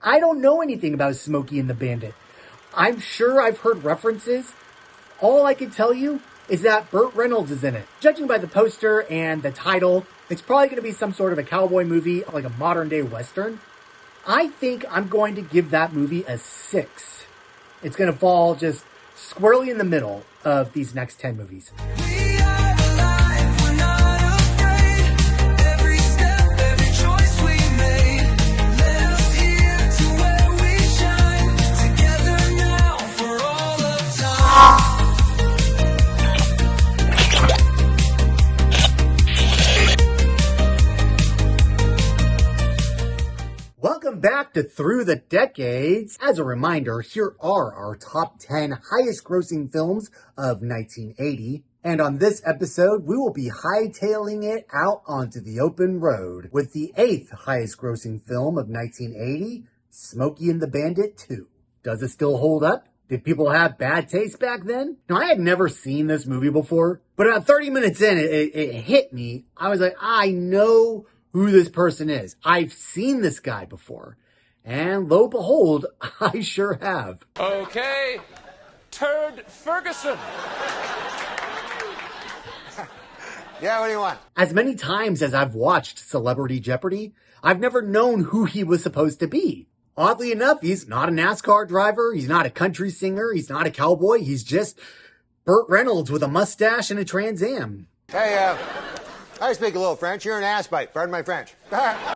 I don't know anything about Smokey and the Bandit. I'm sure I've heard references. All I can tell you is that Burt Reynolds is in it. Judging by the poster and the title, it's probably going to be some sort of a cowboy movie, like a modern day Western. I think I'm going to give that movie a 6. It's going to fall just squarely in the middle of these next 10 movies. Welcome back to Through the Decades. As a reminder, here are our top 10 highest grossing films of 1980. And on this episode, we will be hightailing it out onto the open road with the 8th highest grossing film of 1980, Smokey and the Bandit 2. Does it still hold up? Did people have bad taste back then? Now, I had never seen this movie before, but about 30 minutes in, it hit me. I was like, I know who this person is. I've seen this guy before. And lo and behold, I sure have. Okay, Turd Ferguson. Yeah, what do you want? As many times as I've watched Celebrity Jeopardy, I've never known who he was supposed to be. Oddly enough, he's not a NASCAR driver, he's not a country singer, he's not a cowboy, he's just Burt Reynolds with a mustache and a Trans Am. Hey, I speak a little French. You're an ass bite. Pardon my French.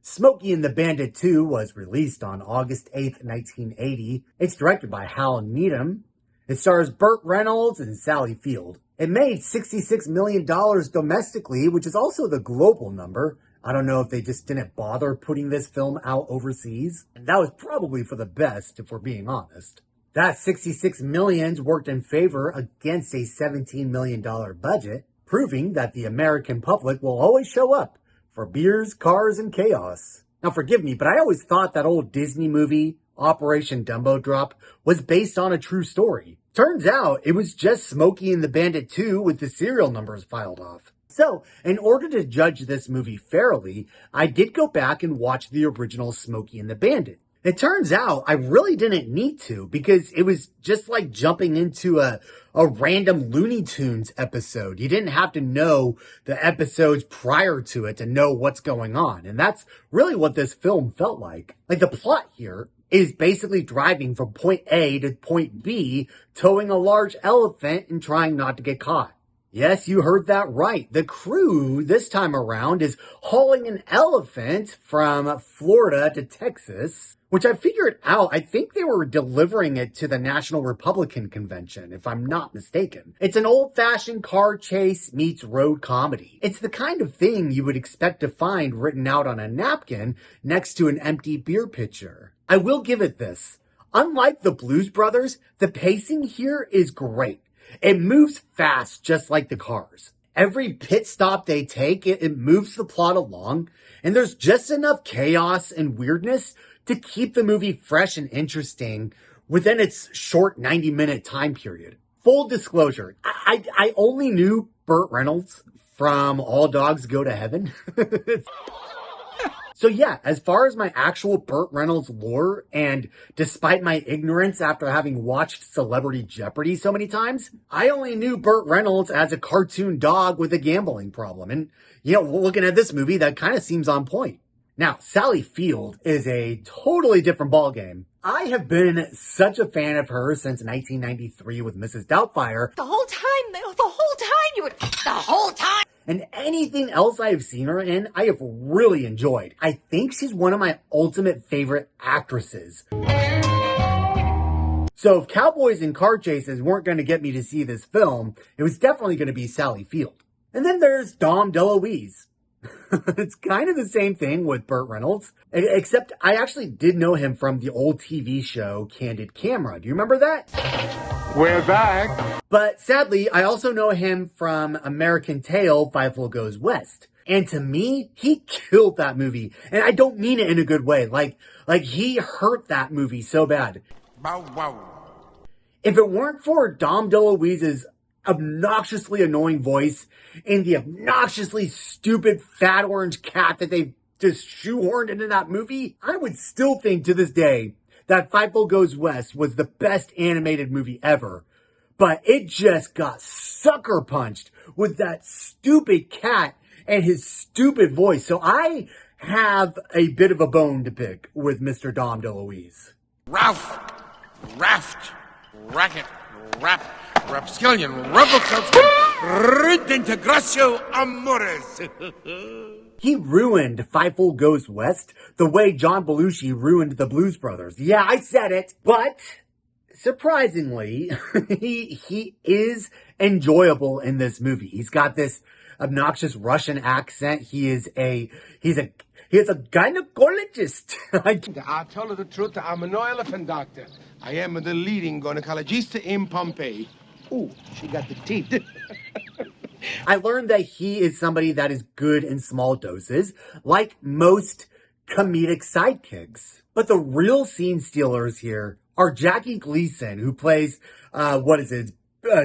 Smokey and the Bandit 2 was released on August 8th, 1980. It's directed by Hal Needham. It stars Burt Reynolds and Sally Field. It made $66 million domestically, which is also the global number. I don't know if they just didn't bother putting this film out overseas. And that was probably for the best, if we're being honest. That $66 million worked in favor against a $17 million budget, proving that the American public will always show up for beers, cars, and chaos. Now forgive me, but I always thought that old Disney movie, Operation Dumbo Drop, was based on a true story. Turns out it was just Smokey and the Bandit 2 with the serial numbers filed off. So, in order to judge this movie fairly, I did go back and watch the original Smokey and the Bandit. It turns out I really didn't need to, because it was just like jumping into a random Looney Tunes episode. You didn't have to know the episodes prior to it to know what's going on. And that's really what this film felt like. Like, the plot here is basically driving from point A to point B, towing a large elephant and trying not to get caught. Yes, you heard that right. The crew this time around is hauling an elephant from Florida to Texas, which I figured out. I think they were delivering it to the National Republican Convention, if I'm not mistaken. It's an old-fashioned car chase meets road comedy. It's the kind of thing you would expect to find written out on a napkin next to an empty beer pitcher. I will give it this. Unlike the Blues Brothers, the pacing here is great. It moves fast, just like the cars. Every pit stop they take, it moves the plot along, and there's just enough chaos and weirdness to keep the movie fresh and interesting within its short 90-minute time period. Full disclosure, I only knew Burt Reynolds from All Dogs Go to Heaven. So yeah, as far as my actual Burt Reynolds lore, and despite my ignorance after having watched Celebrity Jeopardy so many times, I only knew Burt Reynolds as a cartoon dog with a gambling problem. And, you know, looking at this movie, that kind of seems on point. Now, Sally Field is a totally different ballgame. I have been such a fan of her since 1993 with Mrs. Doubtfire. The whole time! And anything else I have seen her in, I have really enjoyed. I think she's one of my ultimate favorite actresses. So if cowboys and car chases weren't going to get me to see this film, it was definitely going to be Sally Field. And then there's Dom DeLuise. It's kind of the same thing with Burt Reynolds, except I actually did know him from the old TV show Candid Camera. Do you remember that? We're back. But sadly, I also know him from American Tail, Fievel Goes West. And to me, he killed that movie. And I don't mean it in a good way. Like he hurt that movie so bad. Bow, wow. If it weren't for Dom DeLuise's obnoxiously annoying voice and the obnoxiously stupid fat orange cat that they just shoehorned into that movie, I would still think to this day that Fightful Goes West was the best animated movie ever, but it just got sucker punched with that stupid cat and his stupid voice. So I have a bit of a bone to pick with Mr. Dom DeLuise. Ralph, Raft, Racket, Rap, Rapskillion, Rumpelstiltskin, Redintegratio Amores. He ruined Fightful Goes West the way John Belushi ruined the Blues Brothers. Yeah, I said it, but surprisingly, he is enjoyable in this movie. He's got this obnoxious Russian accent. He's a gynecologist. I'll tell you the truth, I'm an elephant doctor. I am the leading gynecologist in Pompeii. Ooh, she got the teeth. I learned that he is somebody that is good in small doses, like most comedic sidekicks. But the real scene stealers here are Jackie Gleason, who plays,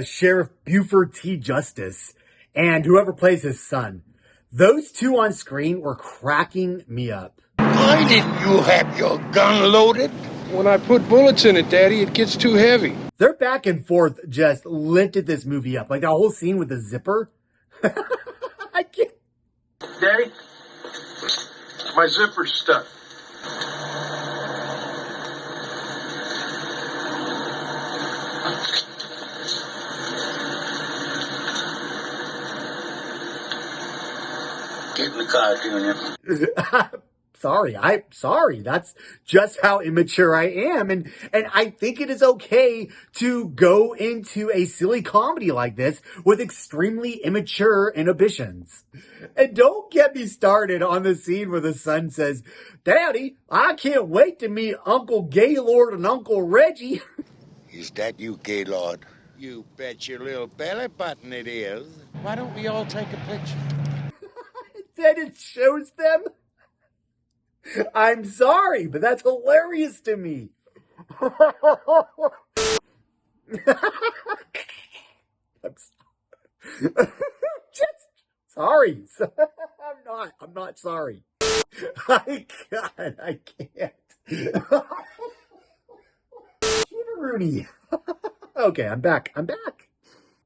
Sheriff Buford T. Justice, and whoever plays his son. Those two on screen were cracking me up. Why didn't you have your gun loaded? When I put bullets in it, Daddy, it gets too heavy. Their back and forth just lifted this movie up. Like that whole scene with the zipper. I can't. Daddy, my zipper's stuck. Get in the car, Junior. Sorry. That's just how immature I am. And I think it is okay to go into a silly comedy like this with extremely immature inhibitions. And don't get me started on the scene where the son says, "Daddy, I can't wait to meet Uncle Gaylord and Uncle Reggie." Is that you, Gaylord? You bet your little belly button it is. Why don't we all take a picture? Then it shows them. I'm sorry, but that's hilarious to me. Just sorry. I'm not sorry. I can't. Rooney. Okay, I'm back.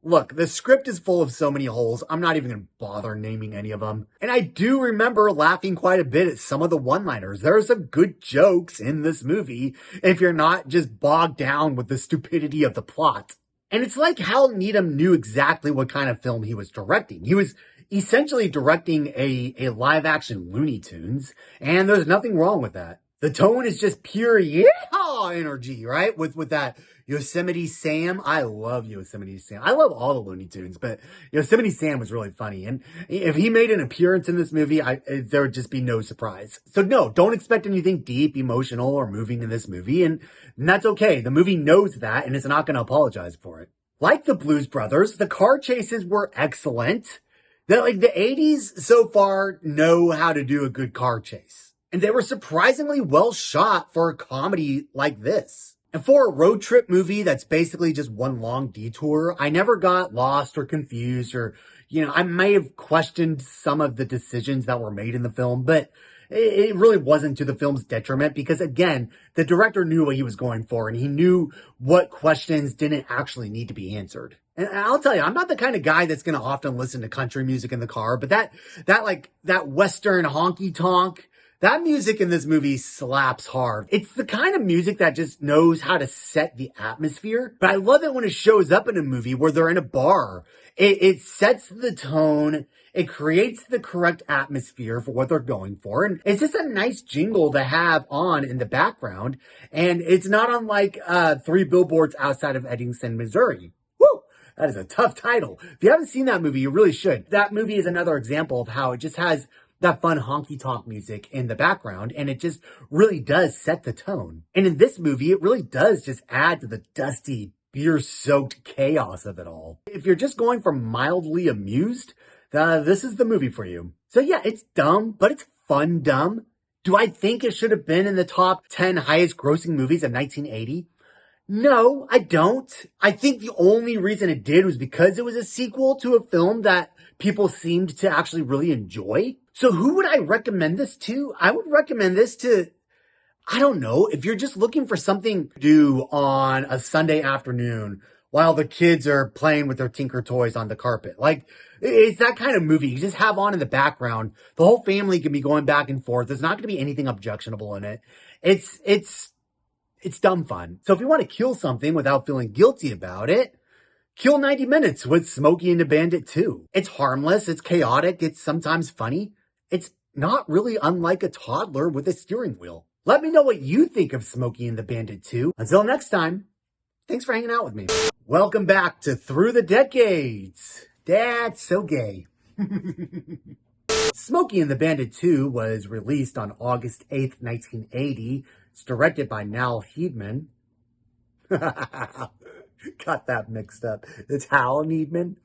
Look, the script is full of so many holes, I'm not even going to bother naming any of them. And I do remember laughing quite a bit at some of the one-liners. There are some good jokes in this movie if you're not just bogged down with the stupidity of the plot. And it's like Hal Needham knew exactly what kind of film he was directing. He was essentially directing a live-action Looney Tunes, and there's nothing wrong with that. The tone is just pure yeehaw energy, right? With that Yosemite Sam. I love Yosemite Sam. I love all the Looney Tunes, but Yosemite Sam was really funny. And if he made an appearance in this movie, there would just be no surprise. So no, don't expect anything deep, emotional, or moving in this movie. And that's okay. The movie knows that, and it's not going to apologize for it. Like the Blues Brothers, the car chases were excellent. The 80s so far know how to do a good car chase. And they were surprisingly well shot for a comedy like this. And for a road trip movie that's basically just one long detour, I never got lost or confused or, I may have questioned some of the decisions that were made in the film, but it really wasn't to the film's detriment because, again, the director knew what he was going for and he knew what questions didn't actually need to be answered. And I'll tell you, I'm not the kind of guy that's going to often listen to country music in the car, but that Western honky tonk, that music in this movie slaps hard. It's the kind of music that just knows how to set the atmosphere. But I love it when it shows up in a movie where they're in a bar. It sets the tone. It creates the correct atmosphere for what they're going for. And it's just a nice jingle to have on in the background. And it's not unlike 3 Billboards Outside of Evanston, Missouri. Woo! That is a tough title. If you haven't seen that movie, you really should. That movie is another example of how it just has that fun honky-tonk music in the background, and it just really does set the tone. And in this movie, it really does just add to the dusty, beer-soaked chaos of it all. If you're just going for mildly amused, this is the movie for you. So yeah, it's dumb, but it's fun dumb. Do I think it should have been in the top 10 highest grossing movies of 1980? No, I don't. I think the only reason it did was because it was a sequel to a film that people seemed to actually really enjoy. So who would I recommend this to? I would recommend this to, I don't know, if you're just looking for something to do on a Sunday afternoon while the kids are playing with their Tinker toys on the carpet. Like, it's that kind of movie. You just have on in the background. The whole family can be going back and forth. There's not going to be anything objectionable in it. It's dumb fun. So if you want to kill something without feeling guilty about it, kill 90 Minutes with Smokey and the Bandit 2. It's harmless. It's chaotic. It's sometimes funny. It's not really unlike a toddler with a steering wheel. Let me know what you think of Smokey and the Bandit 2. Until next time, thanks for hanging out with me. Welcome back to Through the Decades. That's so gay. Smokey and the Bandit 2 was released on August 8th, 1980. It's directed by Hal Needman. Got that mixed up. It's Hal Needman.